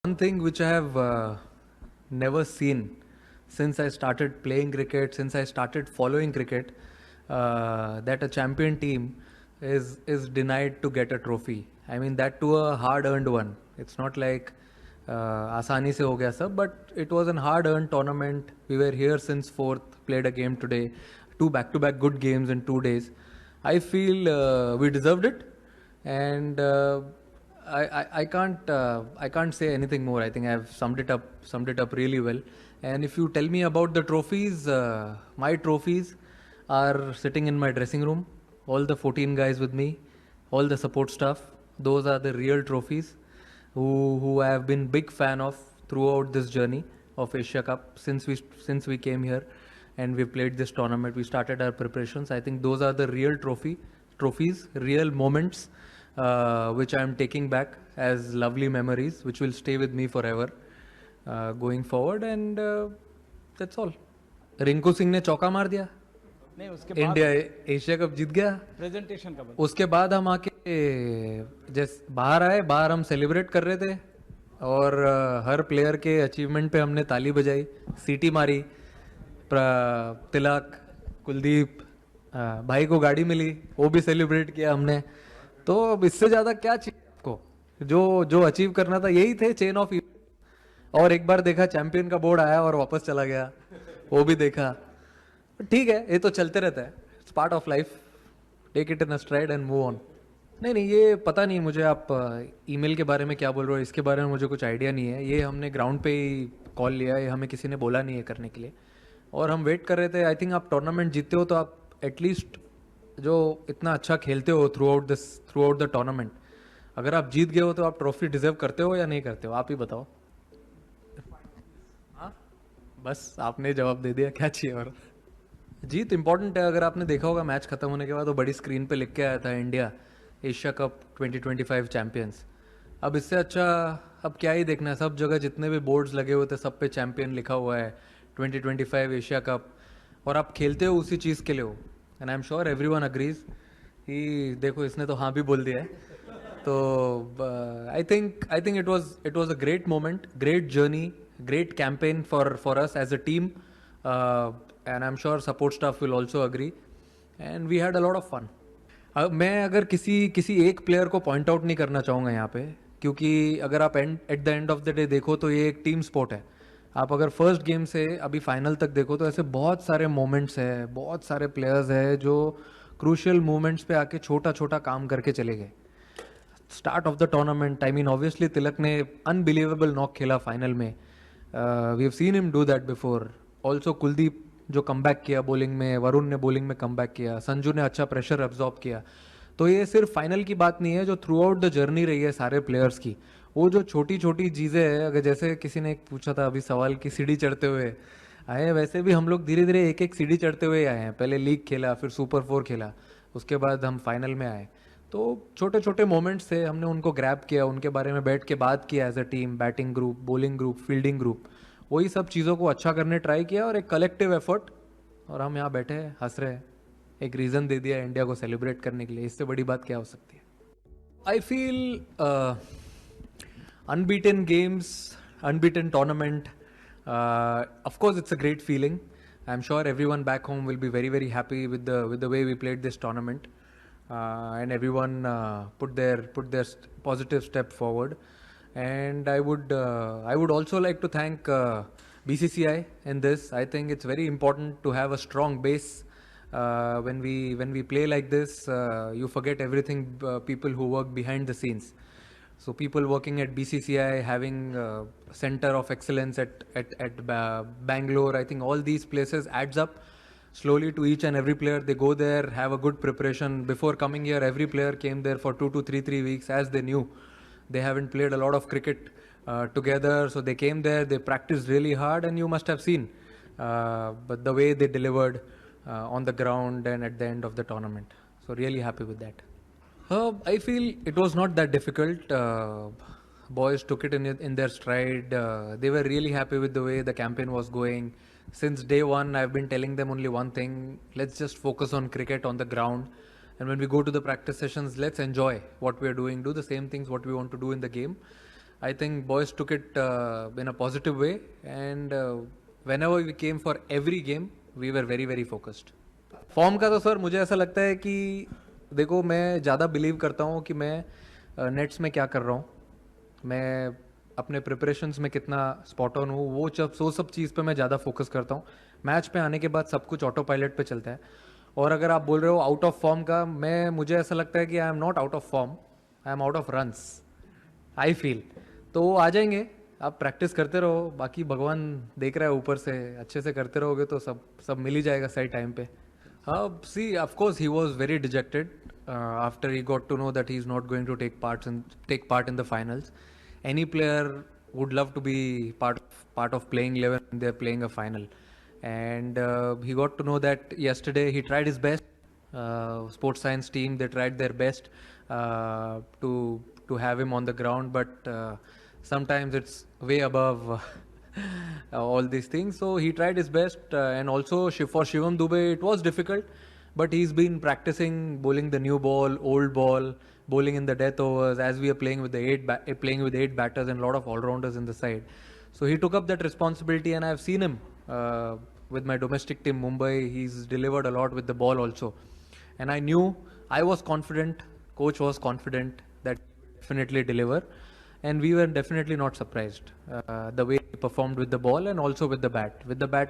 One thing which I have never seen since I started playing cricket, since I started following cricket, that a champion team is denied to get a trophy. I mean that to a hard-earned one. It's not like आसानी से हो गया सब, but it was an hard-earned tournament. We were here since fourth, played a game today, two back-to-back good games in 2 days. I feel we deserved it, and I can't say anything more. I think I've summed it up really well. And if you tell me about the trophies, my trophies are sitting in my dressing room. All the 14 guys with me, all the support staff. Those are the real trophies who I have been big fan of throughout this journey of Asia Cup since we came here and we played this tournament. We started our preparations. I think those are the real trophies, real moments which I am taking back as lovely memories, which will stay with me forever going forward. And that's all. Rinku Singh ने चौका मार दिया, नहीं उसके बाद India Asia cup जीत गया। Presentation का उसके बाद हम आके जैसे बाहर आए, बाहर हम सेलिब्रेट कर रहे थे और हर प्लेयर के अचीवमेंट पे हमने ताली बजाई, सीटी मारी। तिलक, कुलदीप, भाई को गाड़ी मिली, वो भी सेलिब्रेट किया हमने। तो अब इससे ज्यादा क्या चाहिए आपको? जो जो अचीव करना था यही थे, चेन ऑफ। और एक बार देखा चैंपियन का बोर्ड आया और वापस चला गया, वो भी देखा। ठीक है, ये तो चलते रहता है, it's part of life, take it in a stride and move on. नहीं, ये पता नहीं मुझे आप ईमेल के बारे में क्या बोल रहे हो, इसके बारे में मुझे कुछ आइडिया नहीं है। ये हमने ग्राउंड पे ही कॉल लिया, ये हमें किसी ने बोला नहीं है करने के लिए, और हम वेट कर रहे थे। आई थिंक आप टूर्नामेंट जीतते हो तो आप एटलीस्ट जो इतना अच्छा खेलते हो थ्रू आउट द टूर्नामेंट, अगर आप जीत गए हो तो आप ट्रॉफी डिजर्व करते हो या नहीं करते हो? आप ही बताओ। हाँ, बस आपने जवाब दे दिया, क्या चाहिए और? जीत इंपॉर्टेंट है। अगर आपने देखा होगा मैच खत्म होने के बाद वो बड़ी स्क्रीन पे लिख के आया था, इंडिया एशिया कप 2025 चैंपियंस। अब इससे अच्छा अब क्या ही देखना है? सब जगह जितने भी बोर्ड्स लगे हुए थे सब पे चैंपियन लिखा हुआ है, 2025 एशिया कप, और आप खेलते हो उसी चीज़ के लिए हो। And I am sure everyone agrees कि देखो इसने तो हाँ भी बोल दिया है। तो I think it was a great moment, great journey, great campaign for us as a team, and I'm sure support staff will also agree, and we had a lot of fun. मैं अगर किसी एक player को point out नहीं करना चाहूँगा यहाँ पे, क्योंकि अगर आप at the end of the day देखो तो ये एक टीम स्पोर्ट है। आप अगर फर्स्ट गेम से अभी फाइनल तक देखो तो ऐसे बहुत सारे मोमेंट्स है, बहुत सारे प्लेयर्स है जो क्रूशियल मोमेंट्स पे आके छोटा छोटा काम करके चले गए। Start of the tournament, I mean obviously Tilak ने अनबिलीवेबल नॉक खेला फाइनल में। We have seen him do that before. Also Kuldeep जो कमबैक किया बॉलिंग में, वरुण ने बॉलिंग में कमबैक किया, संजू ने अच्छा प्रेशर एब्जॉर्ब किया। तो ये सिर्फ फाइनल की बात नहीं है, जो थ्रू आउट द जर्नी रही है सारे प्लेयर्स की, वो जो छोटी छोटी चीज़ें हैं। अगर जैसे किसी ने पूछा था अभी सवाल की सीढ़ी चढ़ते हुए आए हैं, वैसे भी हम लोग धीरे धीरे एक एक सीढ़ी चढ़ते हुए आए हैं। पहले लीग खेला, फिर सुपर 4 खेला, उसके बाद हम फाइनल में आए। तो छोटे छोटे मोमेंट्स थे, हमने उनको ग्रैब किया, उनके बारे में बैठ के बात किया as a team, batting group, bowling group, fielding group, वही सब चीज़ों को अच्छा करने ट्राई किया और एक कलेक्टिव एफर्ट, और हम यहाँ बैठे हैं हंस रहे हैं। एक रीज़न दे दिया इंडिया को सेलिब्रेट करने के लिए, इससे बड़ी बात क्या हो सकती है? I feel unbeaten games, unbeaten tournament, of course it's a great feeling. I'm sure everyone back home will be very very happy with the way we played this tournament, and everyone put their positive step forward. And I would also like to thank BCCI in this. I think it's very important to have a strong base. When we play like this, you forget everything, people who work behind the scenes. So people working at BCCI, having center of excellence at Bangalore, I think all these places adds up slowly to each and every player. They go there, have a good preparation. Before coming here, every player came there for 2 to 3 weeks, as they knew they haven't played a lot of cricket together. So they came there, they practiced really hard, and you must have seen but the way they delivered on the ground and at the end of the tournament. So really happy with that. I feel it was not that difficult. Boys took it in their stride. They were really happy with the way the campaign was going. Since day one, I've been telling them only one thing: let's just focus on cricket on the ground. And when we go to the practice sessions, let's enjoy what we are doing. Do the same things what we want to do in the game. I think boys took it in a positive way, and whenever we came for every game, we were very very focused. Form का तो sir मुझे ऐसा लगता है कि देखो मैं ज़्यादा बिलीव करता हूँ कि मैं नेट्स में क्या कर रहा हूँ, मैं अपने प्रिपरेशंस में कितना स्पॉट ऑन हूँ, वो सब चीज़ पे मैं ज़्यादा फोकस करता हूँ. मैच पे आने के बाद सब कुछ ऑटो पायलट पे चलता है. और अगर आप बोल रहे हो आउट ऑफ फॉर्म का, मुझे ऐसा लगता है कि I am not out of form, I am out of runs, I feel. तो वो आ जाएंगे, आप प्रैक्टिस करते रहो, बाकी भगवान देख रहा है ऊपर से, अच्छे से करते रहोगे तो सब सब मिल ही जाएगा सही टाइम पे. See, of course, he was very dejected after he got to know that he's not going to take part in the finals. Any player would love to be part of playing 11 when they're playing a final, and he got to know that yesterday. He tried his best. Sports science team, they tried their best to have him on the ground, but sometimes it's way above all these things. So he tried his best, and also for Shivam Dubey, it was difficult, but he's been practicing bowling the new ball, old ball, bowling in the death overs as we are playing with playing with 8 batters and a lot of all-rounders in the side. So he took up that responsibility, and I've seen him with my domestic team Mumbai. He's delivered a lot with the ball also, and I was confident, coach was confident that he would definitely deliver, and we were definitely not surprised the way he performed with the ball and also with the bat. With the bat,